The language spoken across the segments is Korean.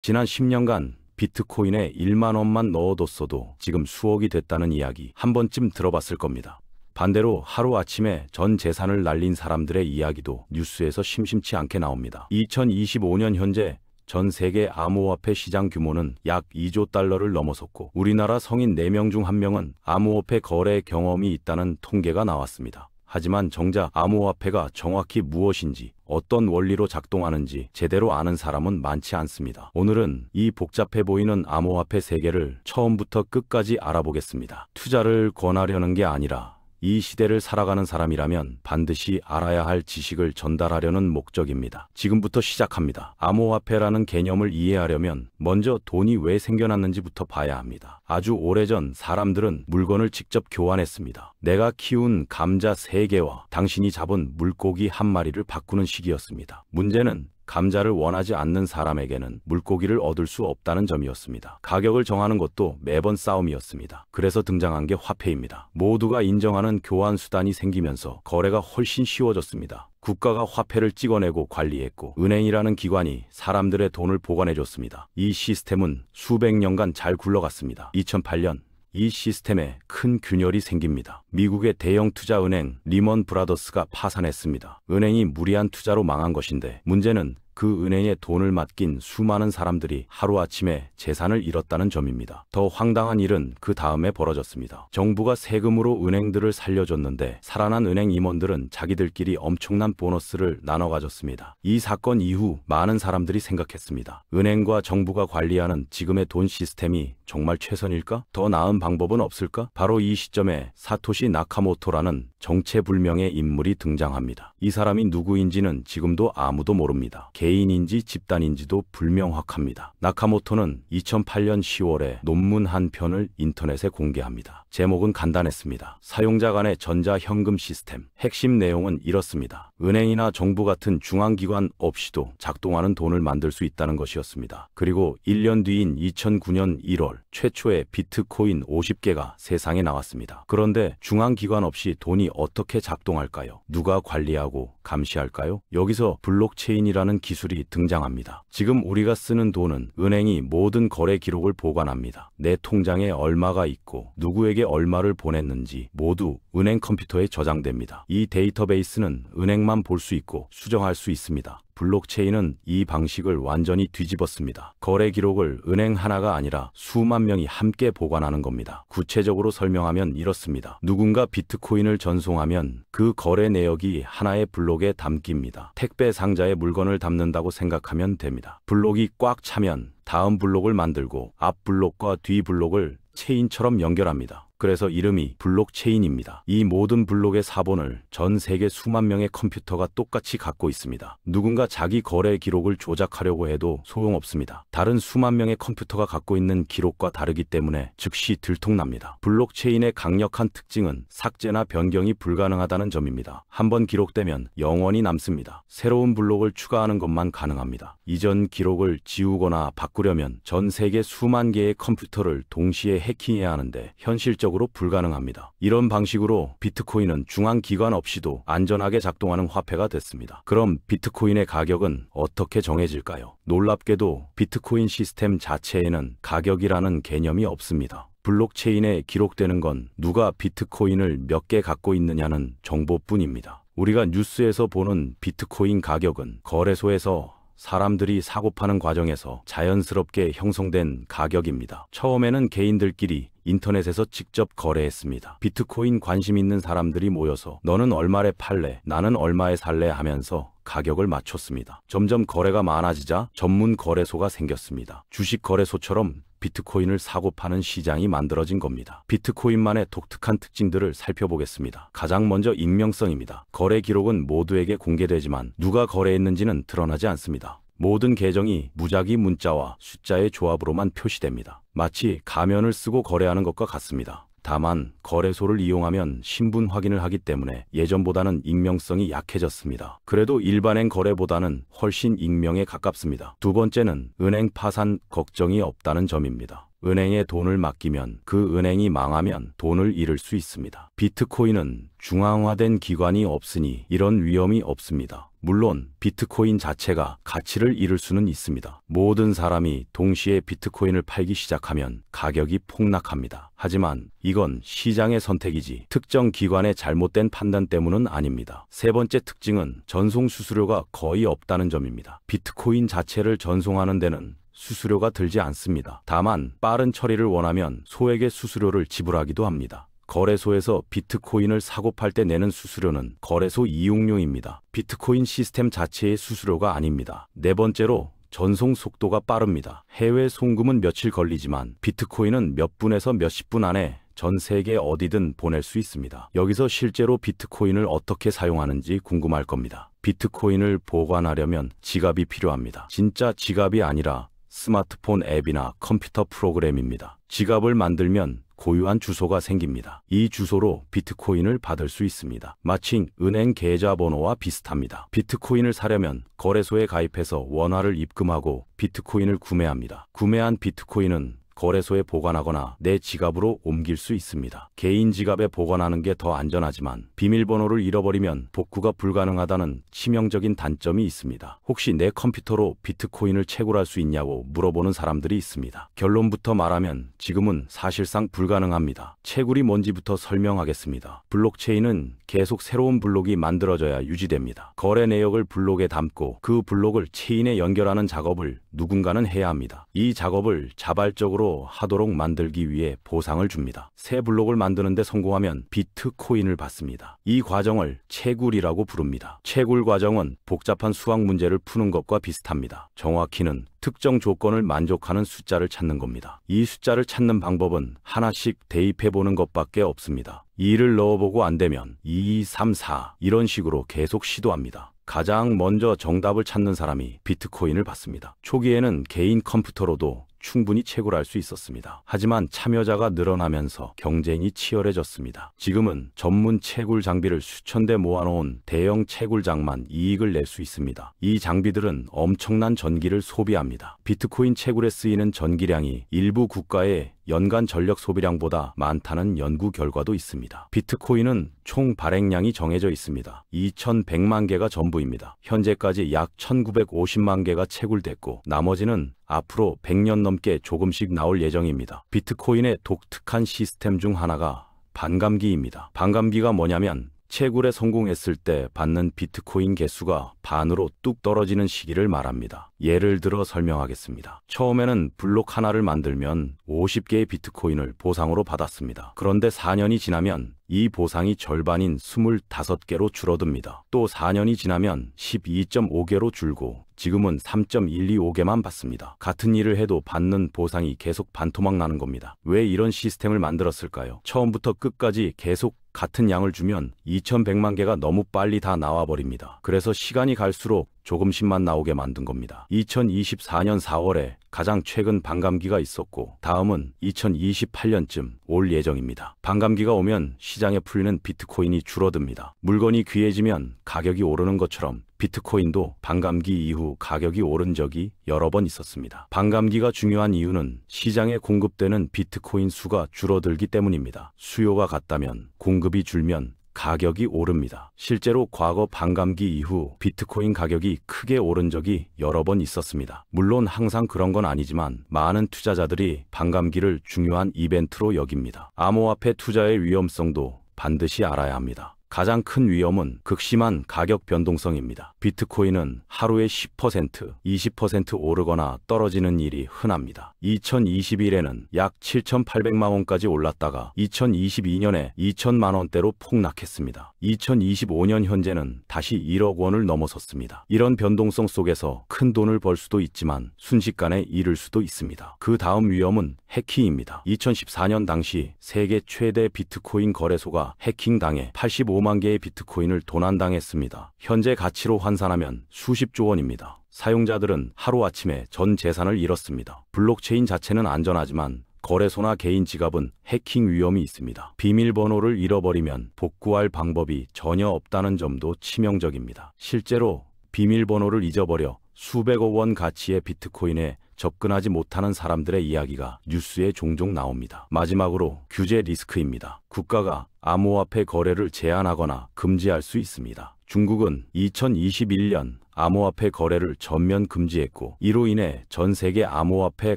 지난 10년간 비트코인에 1만 원만 넣어뒀어도 지금 수억이 됐다는 이야기 한 번쯤 들어봤을 겁니다. 반대로 하루아침에 전 재산을 날린 사람들의 이야기도 뉴스에서 심심치 않게 나옵니다. 2025년 현재 전 세계 암호화폐 시장 규모는 약 2조 달러를 넘어섰고 우리나라 성인 4명 중 1명은 암호화폐 거래 경험이 있다는 통계가 나왔습니다. 하지만 정작 암호화폐가 정확히 무엇인지 어떤 원리로 작동하는지 제대로 아는 사람은 많지 않습니다. 오늘은 이 복잡해 보이는 암호화폐 세계를 처음부터 끝까지 알아보겠습니다. 투자를 권하려는 게 아니라 이 시대를 살아가는 사람이라면 반드시 알아야 할 지식을 전달하려는 목적입니다. 지금부터 시작합니다. 암호화폐라는 개념을 이해하려면 먼저 돈이 왜 생겨났는지부터 봐야 합니다. 아주 오래전 사람들은 물건을 직접 교환했습니다. 내가 키운 감자 3개와 당신이 잡은 물고기 1마리를 바꾸는 시기였습니다. 문제는 감자를 원하지 않는 사람에게는 물고기를 얻을 수 없다는 점이었습니다. 가격을 정하는 것도 매번 싸움이었습니다. 그래서 등장한 게 화폐입니다. 모두가 인정하는 교환 수단이 생기면서 거래가 훨씬 쉬워졌습니다. 국가가 화폐를 찍어내고 관리했고 은행이라는 기관이 사람들의 돈을 보관해줬습니다. 이 시스템은 수백 년간 잘 굴러갔습니다. 2008년 이 시스템에 큰 균열이 생깁니다. 미국의 대형 투자은행 리먼 브라더스가 파산했습니다. 은행이 무리한 투자로 망한 것인데 문제는 그 은행에 돈을 맡긴 수많은 사람들이 하루아침에 재산을 잃었다는 점입니다. 더 황당한 일은 그 다음에 벌어졌습니다. 정부가 세금으로 은행들을 살려줬는데 살아난 은행 임원들은 자기들끼리 엄청난 보너스를 나눠 가졌습니다. 이 사건 이후 많은 사람들이 생각했습니다. 은행과 정부가 관리하는 지금의 돈 시스템이 정말 최선일까? 더 나은 방법은 없을까? 바로 이 시점에 사토시 나카모토라는 정체불명의 인물이 등장합니다. 이 사람이 누구인지는 지금도 아무도 모릅니다. 개인인지 집단인지도 불명확합니다. 나카모토는 2008년 10월에 논문 한 편을 인터넷에 공개합니다. 제목은 간단했습니다. 사용자 간의 전자현금 시스템. 핵심 내용은 이렇습니다. 은행이나 정부 같은 중앙기관 없이도 작동하는 돈을 만들 수 있다는 것이었습니다. 그리고 1년 뒤인 2009년 1월 최초의 비트코인 50개가 세상에 나왔습니다. 그런데 중앙기관 없이 돈이 어떻게 작동할까요? 누가 관리하고 감시할까요? 여기서 블록체인이라는 기술이 등장합니다. 지금 우리가 쓰는 돈은 은행이 모든 거래 기록을 보관합니다. 내 통장에 얼마가 있고 누구에게 얼마를 보냈는지 모두 은행 컴퓨터에 저장됩니다. 이 데이터베이스는 은행만 볼 수 있고 수정할 수 있습니다. 블록체인은 이 방식을 완전히 뒤집었습니다. 거래 기록을 은행 하나가 아니라 수만 명이 함께 보관하는 겁니다. 구체적으로 설명하면 이렇습니다. 누군가 비트코인을 전송하면 그 거래 내역이 하나의 블록에 담깁니다. 택배 상자에 물건을 담는다고 생각하면 됩니다. 블록이 꽉 차면 다음 블록을 만들고 앞 블록과 뒤 블록을 체인처럼 연결합니다. 그래서 이름이 블록체인입니다. 이 모든 블록의 사본을 전 세계 수만 명의 컴퓨터가 똑같이 갖고 있습니다. 누군가 자기 거래 기록을 조작하려고 해도 소용없습니다. 다른 수만 명의 컴퓨터가 갖고 있는 기록과 다르기 때문에 즉시 들통납니다. 블록체인의 강력한 특징은 삭제나 변경이 불가능하다는 점입니다. 한번 기록되면 영원히 남습니다. 새로운 블록을 추가하는 것만 가능합니다. 이전 기록을 지우거나 바꾸려면 전 세계 수만 개의 컴퓨터를 동시에 해킹해야 하는데 현실적으로 불가능합니다. 이런 방식으로 비트코인은 중앙기관 없이도 안전하게 작동하는 화폐가 됐습니다. 그럼 비트코인의 가격은 어떻게 정해질까요? 놀랍게도 비트코인 시스템 자체에는 가격이라는 개념이 없습니다. 블록체인에 기록되는 건 누가 비트코인을 몇 개 갖고 있느냐는 정보뿐입니다. 우리가 뉴스에서 보는 비트코인 가격은 거래소에서 사람들이 사고 파는 과정에서 자연스럽게 형성된 가격입니다. 처음에는 개인들끼리 인터넷에서 직접 거래했습니다. 비트코인 관심 있는 사람들이 모여서 너는 얼마에 팔래? 나는 얼마에 살래? 하면서 가격을 맞췄습니다. 점점 거래가 많아지자 전문 거래소가 생겼습니다. 주식 거래소처럼 비트코인을 사고 파는 시장이 만들어진 겁니다. 비트코인만의 독특한 특징들을 살펴보겠습니다. 가장 먼저 익명성입니다. 거래 기록은 모두에게 공개되지만 누가 거래했는지는 드러나지 않습니다. 모든 계정이 무작위 문자와 숫자의 조합으로만 표시됩니다. 마치 가면을 쓰고 거래하는 것과 같습니다. 다만 거래소를 이용하면 신분 확인을 하기 때문에 예전보다는 익명성이 약해졌습니다. 그래도 일반행 거래보다는 훨씬 익명에 가깝습니다. 두 번째는 은행 파산 걱정이 없다는 점입니다. 은행에 돈을 맡기면 그 은행이 망하면 돈을 잃을 수 있습니다. 비트코인은 중앙화된 기관이 없으니 이런 위험이 없습니다. 물론 비트코인 자체가 가치를 잃을 수는 있습니다. 모든 사람이 동시에 비트코인을 팔기 시작하면 가격이 폭락합니다. 하지만 이건 시장의 선택이지 특정 기관의 잘못된 판단 때문은 아닙니다. 세 번째 특징은 전송 수수료가 거의 없다는 점입니다. 비트코인 자체를 전송하는 데는 수수료가 들지 않습니다. 다만 빠른 처리를 원하면 소액의 수수료를 지불하기도 합니다. 거래소에서 비트코인을 사고 팔 때 내는 수수료는 거래소 이용료입니다. 비트코인 시스템 자체의 수수료가 아닙니다. 네 번째로 전송 속도가 빠릅니다. 해외 송금은 며칠 걸리지만 비트코인은 몇 분에서 몇십 분 안에 전 세계 어디든 보낼 수 있습니다. 여기서 실제로 비트코인을 어떻게 사용하는지 궁금할 겁니다. 비트코인을 보관하려면 지갑이 필요합니다. 진짜 지갑이 아니라 스마트폰 앱이나 컴퓨터 프로그램입니다. 지갑을 만들면 고유한 주소가 생깁니다. 이 주소로 비트코인을 받을 수 있습니다. 마치 은행 계좌번호와 비슷합니다. 비트코인을 사려면 거래소에 가입해서 원화를 입금하고 비트코인을 구매합니다. 구매한 비트코인은 거래소에 보관하거나 내 지갑으로 옮길 수 있습니다. 개인 지갑에 보관하는 게 더 안전하지만 비밀번호를 잃어버리면 복구가 불가능하다는 치명적인 단점이 있습니다. 혹시 내 컴퓨터로 비트코인을 채굴할 수 있냐고 물어보는 사람들이 있습니다. 결론부터 말하면 지금은 사실상 불가능합니다. 채굴이 뭔지부터 설명하겠습니다. 블록체인은 계속 새로운 블록이 만들어져야 유지됩니다. 거래 내역을 블록에 담고 그 블록을 체인에 연결하는 작업을 누군가는 해야 합니다. 이 작업을 자발적으로 하도록 만들기 위해 보상을 줍니다. 새 블록을 만드는데 성공하면 비트코인을 받습니다. 이 과정을 채굴이라고 부릅니다. 채굴 과정은 복잡한 수학 문제를 푸는 것과 비슷합니다. 정확히는 특정 조건을 만족하는 숫자를 찾는 겁니다. 이 숫자를 찾는 방법은 하나씩 대입해보는 것밖에 없습니다. 2를 넣어보고 안 되면 2, 3, 4 이런 식으로 계속 시도합니다. 가장 먼저 정답을 찾는 사람이 비트코인을 받습니다. 초기에는 개인 컴퓨터로도 충분히 채굴할 수 있었습니다. 하지만 참여자가 늘어나면서 경쟁이 치열해졌습니다. 지금은 전문 채굴 장비를 수천 대 모아놓은 대형 채굴장만 이익을 낼 수 있습니다. 이 장비들은 엄청난 전기를 소비합니다. 비트코인 채굴에 쓰이는 전기량이 일부 국가의 연간 전력 소비량보다 많다는 연구 결과도 있습니다. 비트코인은 총 발행량이 정해져 있습니다. 2100만 개가 전부입니다. 현재까지 약 1950만 개가 채굴됐고 나머지는 앞으로 100년 넘게 조금씩 나올 예정입니다. 비트코인의 독특한 시스템 중 하나가 반감기입니다. 반감기가 뭐냐면 채굴에 성공했을 때 받는 비트코인 개수가 반으로 뚝 떨어지는 시기를 말합니다. 예를 들어 설명하겠습니다. 처음에는 블록 하나를 만들면 50개의 비트코인을 보상으로 받았습니다. 그런데 4년이 지나면 이 보상이 절반인 25개로 줄어듭니다. 또 4년이 지나면 12.5개로 줄고 지금은 3.125개만 받습니다. 같은 일을 해도 받는 보상이 계속 반토막 나는 겁니다. 왜 이런 시스템을 만들었을까요? 처음부터 끝까지 계속 같은 양을 주면 2100만 개가 너무 빨리 다 나와버립니다. 그래서 시간이 갈수록 조금씩만 나오게 만든 겁니다. 2024년 4월에 가장 최근 반감기가 있었고 다음은 2028년쯤 올 예정입니다. 반감기가 오면 시장에 풀리는 비트코인이 줄어듭니다. 물건이 귀해지면 가격이 오르는 것처럼 비트코인도 반감기 이후 가격이 오른 적이 여러 번 있었습니다. 반감기가 중요한 이유는 시장에 공급되는 비트코인 수가 줄어들기 때문입니다. 수요가 같다면 공급이 줄면 가격이 오릅니다. 실제로 과거 반감기 이후 비트코인 가격이 크게 오른 적이 여러 번 있었습니다. 물론 항상 그런 건 아니지만 많은 투자자들이 반감기를 중요한 이벤트로 여깁니다. 암호화폐 투자의 위험성도 반드시 알아야 합니다. 가장 큰 위험은 극심한 가격 변동성입니다. 비트코인은 하루에 10%, 20% 오르거나 떨어지는 일이 흔합니다. 2021에는 약 7,800만 원까지 올랐다가 2022년에 2천만 원대로 폭락했습니다. 2025년 현재는 다시 1억 원을 넘어섰습니다. 이런 변동성 속에서 큰 돈을 벌 수도 있지만 순식간에 잃을 수도 있습니다. 그 다음 위험은 해킹입니다. 2014년 당시 세계 최대 비트코인 거래소가 해킹당해 85만 개의 비트코인을 도난당했습니다. 현재 가치로 환산하면 수십조 원입니다. 사용자들은 하루아침에 전 재산을 잃었습니다. 블록체인 자체는 안전하지만 거래소나 개인 지갑은 해킹 위험이 있습니다. 비밀번호를 잃어버리면 복구할 방법이 전혀 없다는 점도 치명적입니다. 실제로 비밀번호를 잊어버려 수백억 원 가치의 비트코인에 접근하지 못하는 사람들의 이야기가 뉴스에 종종 나옵니다. 마지막으로 규제 리스크입니다. 국가가 암호화폐 거래를 제한하거나 금지할 수 있습니다. 중국은 2021년 암호화폐 거래를 전면 금지했고 이로 인해 전 세계 암호화폐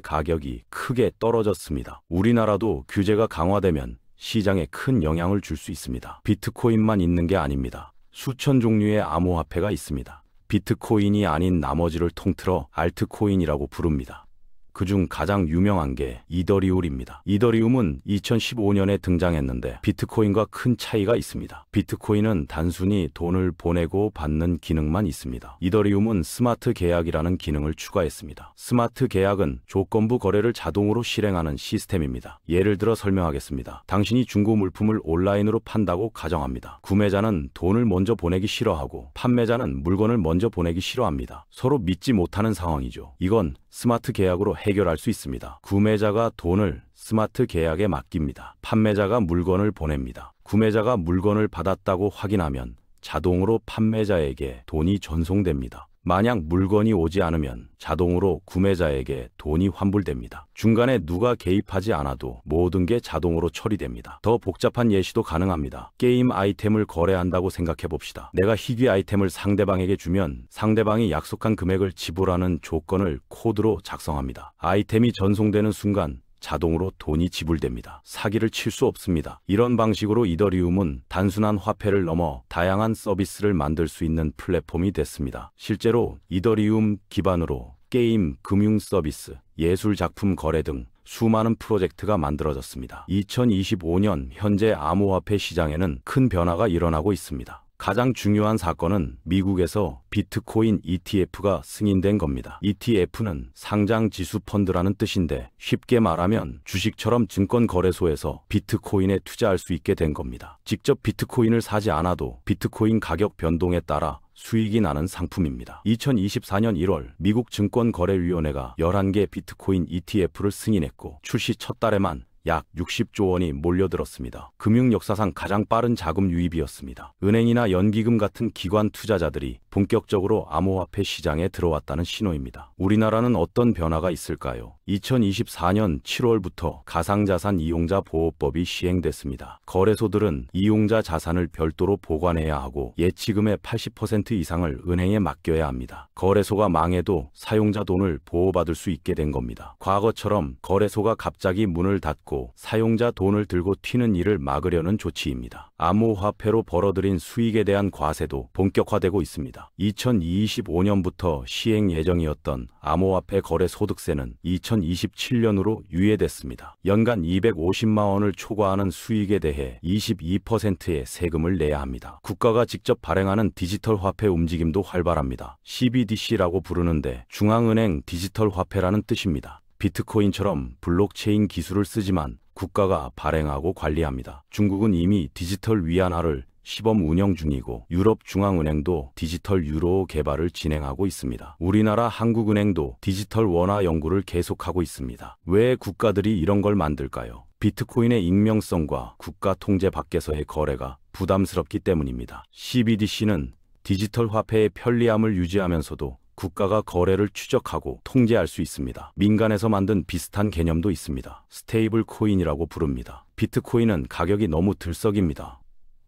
가격이 크게 떨어졌습니다. 우리나라도 규제가 강화되면 시장에 큰 영향을 줄 수 있습니다. 비트코인만 있는 게 아닙니다. 수천 종류의 암호화폐가 있습니다. 비트코인이 아닌 나머지를 통틀어 알트코인이라고 부릅니다. 그중 가장 유명한 게 이더리움입니다. 이더리움은 2015년에 등장했는데 비트코인과 큰 차이가 있습니다. 비트코인은 단순히 돈을 보내고 받는 기능만 있습니다. 이더리움은 스마트 계약이라는 기능을 추가했습니다. 스마트 계약은 조건부 거래를 자동으로 실행하는 시스템입니다. 예를 들어 설명하겠습니다. 당신이 중고 물품을 온라인으로 판다고 가정합니다. 구매자는 돈을 먼저 보내기 싫어하고 판매자는 물건을 먼저 보내기 싫어합니다. 서로 믿지 못하는 상황이죠. 이건 스마트 계약으로 해결할 수 있습니다. 구매자가 돈을 스마트 계약에 맡깁니다. 판매자가 물건을 보냅니다. 구매자가 물건을 받았다고 확인하면 자동으로 판매자에게 돈이 전송됩니다. 만약 물건이 오지 않으면 자동으로 구매자에게 돈이 환불됩니다. 중간에 누가 개입하지 않아도 모든 게 자동으로 처리됩니다. 더 복잡한 예시도 가능합니다. 게임 아이템을 거래한다고 생각해 봅시다. 내가 희귀 아이템을 상대방에게 주면 상대방이 약속한 금액을 지불하는 조건을 코드로 작성합니다. 아이템이 전송되는 순간 자동으로 돈이 지불됩니다. 사기를 칠 수 없습니다. 이런 방식으로 이더리움은 단순한 화폐를 넘어 다양한 서비스를 만들 수 있는 플랫폼이 됐습니다. 실제로 이더리움 기반으로 게임, 금융 서비스, 예술 작품 거래 등 수많은 프로젝트가 만들어졌습니다. 2025년 현재 암호화폐 시장에는 큰 변화가 일어나고 있습니다. 가장 중요한 사건은 미국에서 비트코인 ETF가 승인된 겁니다. ETF는 상장 지수 펀드라는 뜻인데 쉽게 말하면 주식처럼 증권거래소에서 비트코인에 투자할 수 있게 된 겁니다. 직접 비트코인을 사지 않아도 비트코인 가격 변동에 따라 수익이 나는 상품입니다. 2024년 1월 미국 증권거래위원회가 11개 비트코인 ETF를 승인했고 출시 첫 달에만 약 60조 원이 몰려들었습니다. 금융 역사상 가장 빠른 자금 유입이었습니다. 은행이나 연기금 같은 기관 투자자들이 본격적으로 암호화폐 시장에 들어왔다는 신호입니다. 우리나라는 어떤 변화가 있을까요? 2024년 7월부터 가상자산 이용자 보호법이 시행됐습니다. 거래소들은 이용자 자산을 별도로 보관해야 하고 예치금의 80% 이상을 은행에 맡겨야 합니다. 거래소가 망해도 사용자 돈을 보호받을 수 있게 된 겁니다. 과거처럼 거래소가 갑자기 문을 닫고 사용자 돈을 들고 튀는 일을 막으려는 조치입니다. 암호화폐로 벌어들인 수익에 대한 과세도 본격화되고 있습니다. 2025년부터 시행 예정이었던 암호화폐 거래 소득세는 2027년으로 유예됐습니다. 연간 250만 원을 초과하는 수익에 대해 22%의 세금을 내야 합니다. 국가가 직접 발행하는 디지털 화폐 움직임도 활발합니다. CBDC라고 부르는데 중앙은행 디지털 화폐라는 뜻입니다. 비트코인처럼 블록체인 기술을 쓰지만 국가가 발행하고 관리합니다. 중국은 이미 디지털 위안화를 시범 운영 중이고 유럽중앙은행도 디지털 유로 개발을 진행하고 있습니다. 우리나라 한국은행도 디지털 원화 연구를 계속하고 있습니다. 왜 국가들이 이런 걸 만들까요? 비트코인의 익명성과 국가 통제 밖에서의 거래가 부담스럽기 때문입니다. CBDC는 디지털 화폐의 편리함을 유지하면서도 국가가 거래를 추적하고 통제할 수 있습니다. 민간에서 만든 비슷한 개념도 있습니다. 스테이블 코인이라고 부릅니다. 비트코인은 가격이 너무 들썩입니다.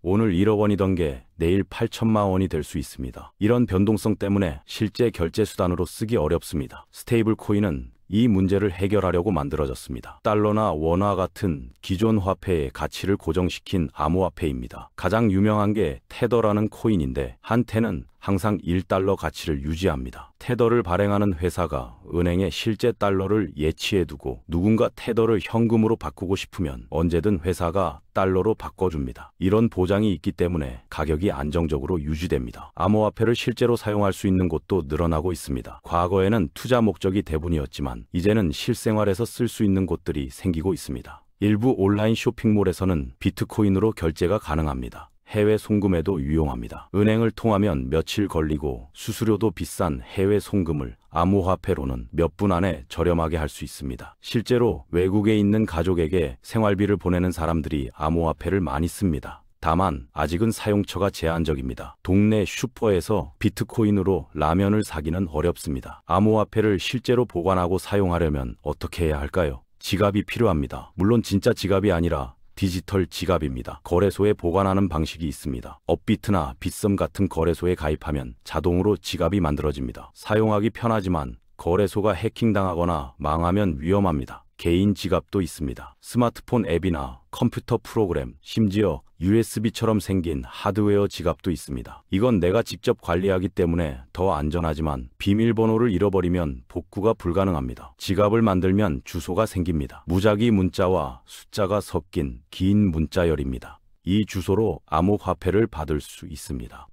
오늘 1억 원이던 게 내일 8천만 원이 될 수 있습니다. 이런 변동성 때문에 실제 결제 수단으로 쓰기 어렵습니다. 스테이블 코인은 이 문제를 해결하려고 만들어졌습니다. 달러나 원화 같은 기존 화폐의 가치를 고정시킨 암호화폐입니다. 가장 유명한 게 테더라는 코인인데 한테는 항상 1달러 가치를 유지합니다. 테더를 발행하는 회사가 은행에 실제 달러를 예치해두고 누군가 테더를 현금으로 바꾸고 싶으면 언제든 회사가 달러로 바꿔줍니다. 이런 보장이 있기 때문에 가격이 안정적으로 유지됩니다. 암호화폐를 실제로 사용할 수 있는 곳도 늘어나고 있습니다. 과거에는 투자 목적이 대부분이었지만 이제는 실생활에서 쓸 수 있는 곳들이 생기고 있습니다. 일부 온라인 쇼핑몰에서는 비트코인으로 결제가 가능합니다. 해외 송금에도 유용합니다. 은행을 통하면 며칠 걸리고 수수료도 비싼 해외 송금을 암호화폐로는 몇 분 안에 저렴하게 할 수 있습니다. 실제로 외국에 있는 가족에게 생활비를 보내는 사람들이 암호화폐를 많이 씁니다. 다만 아직은 사용처가 제한적입니다. 동네 슈퍼에서 비트코인으로 라면을 사기는 어렵습니다. 암호화폐를 실제로 보관하고 사용하려면 어떻게 해야 할까요? 지갑이 필요합니다. 물론 진짜 지갑이 아니라 디지털 지갑입니다. 거래소에 보관하는 방식이 있습니다. 업비트나 빗썸 같은 거래소에 가입하면 자동으로 지갑이 만들어집니다. 사용하기 편하지만 거래소가 해킹당하거나 망하면 위험합니다. 개인 지갑도 있습니다. 스마트폰 앱이나 컴퓨터 프로그램, 심지어 USB처럼 생긴 하드웨어 지갑도 있습니다. 이건 내가 직접 관리하기 때문에 더 안전하지만 비밀번호를 잃어버리면 복구가 불가능합니다. 지갑을 만들면 주소가 생깁니다. 무작위 문자와 숫자가 섞인 긴 문자열입니다. 이 주소로 암호화폐를 받을 수 있습니다.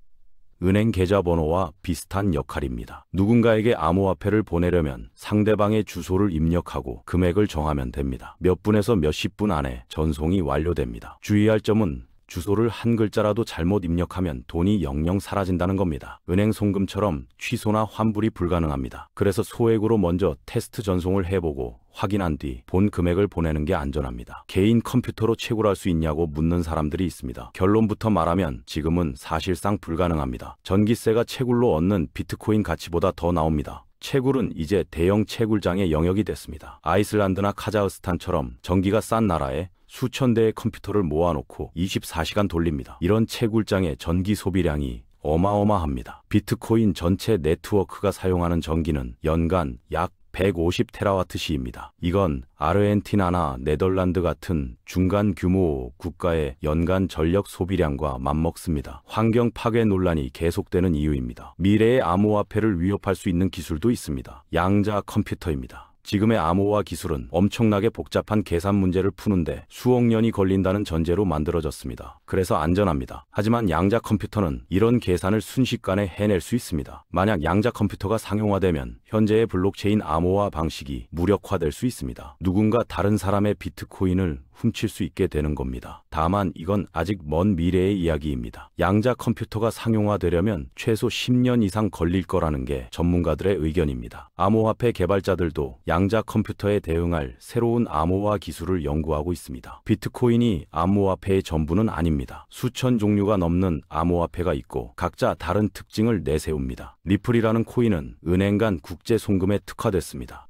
은행 계좌번호와 비슷한 역할입니다. 누군가에게 암호화폐를 보내려면 상대방의 주소를 입력하고 금액을 정하면 됩니다. 몇 분에서 몇십 분 안에 전송이 완료됩니다. 주의할 점은 주소를 한 글자라도 잘못 입력하면 돈이 영영 사라진다는 겁니다. 은행 송금처럼 취소나 환불이 불가능합니다. 그래서 소액으로 먼저 테스트 전송을 해보고 확인한 뒤 본 금액을 보내는 게 안전합니다. 개인 컴퓨터로 채굴할 수 있냐고 묻는 사람들이 있습니다. 결론부터 말하면 지금은 사실상 불가능합니다. 전기세가 채굴로 얻는 비트코인 가치보다 더 나옵니다. 채굴은 이제 대형 채굴장의 영역이 됐습니다. 아이슬란드나 카자흐스탄처럼 전기가 싼 나라에 수천 대의 컴퓨터를 모아놓고 24시간 돌립니다. 이런 채굴장의 전기 소비량이 어마어마합니다. 비트코인 전체 네트워크가 사용하는 전기는 연간 약 150테라와트시입니다. 이건 아르헨티나나 네덜란드 같은 중간 규모 국가의 연간 전력 소비량과 맞먹습니다. 환경 파괴 논란이 계속되는 이유입니다. 미래의 암호화폐를 위협할 수 있는 기술도 있습니다. 양자 컴퓨터입니다. 지금의 암호화 기술은 엄청나게 복잡한 계산 문제를 푸는데 수억 년이 걸린다는 전제로 만들어졌습니다. 그래서 안전합니다. 하지만 양자 컴퓨터는 이런 계산을 순식간에 해낼 수 있습니다. 만약 양자 컴퓨터가 상용화되면 현재의 블록체인 암호화 방식이 무력화될 수 있습니다. 누군가 다른 사람의 비트코인을 훔칠 수 있게 되는 겁니다. 다만 이건 아직 먼 미래의 이야기입니다. 양자 컴퓨터가 상용화되려면 최소 10년 이상 걸릴 거라는 게 전문가들의 의견입니다. 암호화폐 개발자들도 양자 컴퓨터에 대응할 새로운 암호화 기술을 연구하고 있습니다. 비트코인이 암호화폐의 전부는 아닙니다. 수천 종류가 넘는 암호화폐가 있고 각자 다른 특징을 내세웁니다. 리플이라는 코인은 은행 간 국제 송금에 특화됐습니다.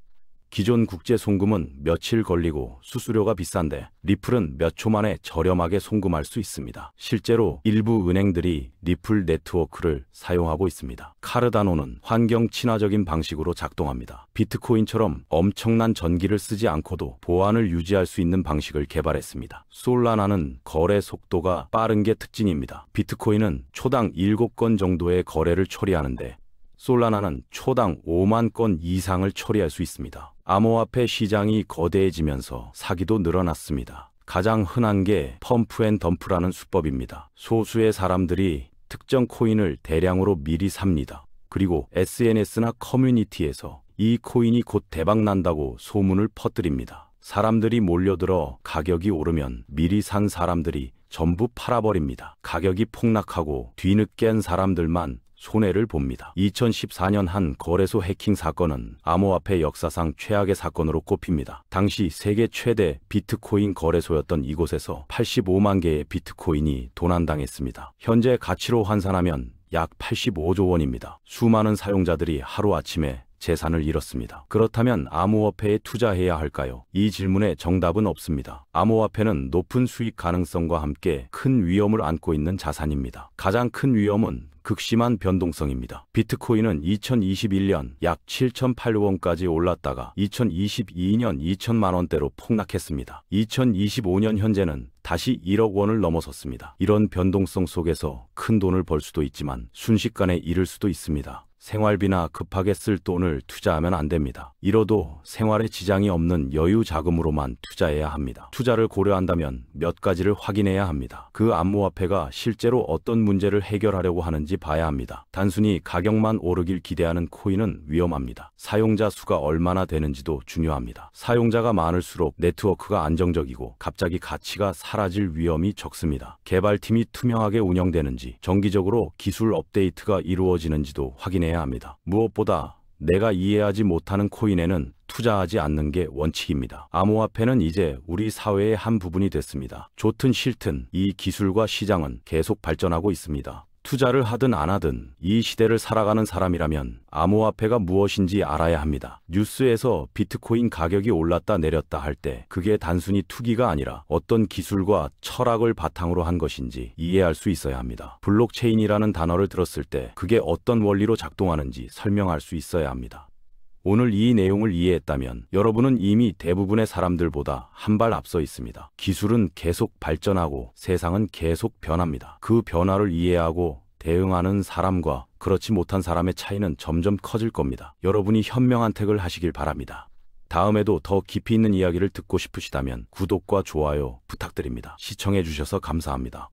기존 국제 송금은 며칠 걸리고 수수료가 비싼데 리플은 몇 초 만에 저렴하게 송금할 수 있습니다. 실제로 일부 은행들이 리플 네트워크를 사용하고 있습니다. 카르다노는 환경 친화적인 방식으로 작동합니다. 비트코인처럼 엄청난 전기를 쓰지 않고도 보안을 유지할 수 있는 방식을 개발했습니다. 솔라나는 거래 속도가 빠른 게 특징입니다. 비트코인은 초당 7건 정도의 거래를 처리하는데 솔라나는 초당 5만 건 이상을 처리할 수 있습니다. 암호화폐 시장이 거대해지면서 사기도 늘어났습니다. 가장 흔한 게 펌프 앤 덤프라는 수법입니다. 소수의 사람들이 특정 코인을 대량으로 미리 삽니다. 그리고 SNS나 커뮤니티에서 이 코인이 곧 대박난다고 소문을 퍼뜨립니다. 사람들이 몰려들어 가격이 오르면 미리 산 사람들이 전부 팔아버립니다. 가격이 폭락하고 뒤늦게 한 사람들만 손해를 봅니다. 2014년 한 거래소 해킹 사건은 암호화폐 역사상 최악의 사건으로 꼽힙니다. 당시 세계 최대 비트코인 거래소였던 이곳에서 85만 개의 비트코인이 도난당했습니다. 현재 가치로 환산하면 약 85조 원입니다. 수많은 사용자들이 하루아침에 재산을 잃었습니다. 그렇다면 암호화폐에 투자해야 할까요? 이 질문에 정답은 없습니다. 암호화폐는 높은 수익 가능성과 함께 큰 위험을 안고 있는 자산입니다. 가장 큰 위험은 극심한 변동성입니다. 비트코인은 2021년 약 7,008원까지 올랐다가 2022년 2천만 원대로 폭락했습니다. 2025년 현재는 다시 1억 원을 넘어섰습니다. 이런 변동성 속에서 큰 돈을 벌 수도 있지만 순식간에 잃을 수도 있습니다. 생활비나 급하게 쓸 돈을 투자하면 안 됩니다. 잃어도 생활에 지장이 없는 여유 자금으로만 투자해야 합니다. 투자를 고려한다면 몇 가지를 확인해야 합니다. 그 암호화폐가 실제로 어떤 문제를 해결하려고 하는지 봐야 합니다. 단순히 가격만 오르길 기대하는 코인은 위험합니다. 사용자 수가 얼마나 되는지도 중요합니다. 사용자가 많을수록 네트워크가 안정적이고 갑자기 가치가 사라질 위험이 적습니다. 개발팀이 투명하게 운영되는지, 정기적으로 기술 업데이트가 이루어지는지도 확인해야 합니다. 무엇보다 내가 이해하지 못하는 코인에는 투자하지 않는 게 원칙입니다. 암호화폐는 이제 우리 사회의 한 부분이 됐습니다. 좋든 싫든 이 기술과 시장은 계속 발전하고 있습니다. 투자를 하든 안 하든 이 시대를 살아가는 사람이라면 암호화폐가 무엇인지 알아야 합니다. 뉴스에서 비트코인 가격이 올랐다 내렸다 할 때 그게 단순히 투기가 아니라 어떤 기술과 철학을 바탕으로 한 것인지 이해할 수 있어야 합니다. 블록체인이라는 단어를 들었을 때 그게 어떤 원리로 작동하는지 설명할 수 있어야 합니다. 오늘 이 내용을 이해했다면 여러분은 이미 대부분의 사람들보다 한 발 앞서 있습니다. 기술은 계속 발전하고 세상은 계속 변합니다. 그 변화를 이해하고 대응하는 사람과 그렇지 못한 사람의 차이는 점점 커질 겁니다. 여러분이 현명한 택을 하시길 바랍니다. 다음에도 더 깊이 있는 이야기를 듣고 싶으시다면 구독과 좋아요 부탁드립니다. 시청해 주셔서 감사합니다.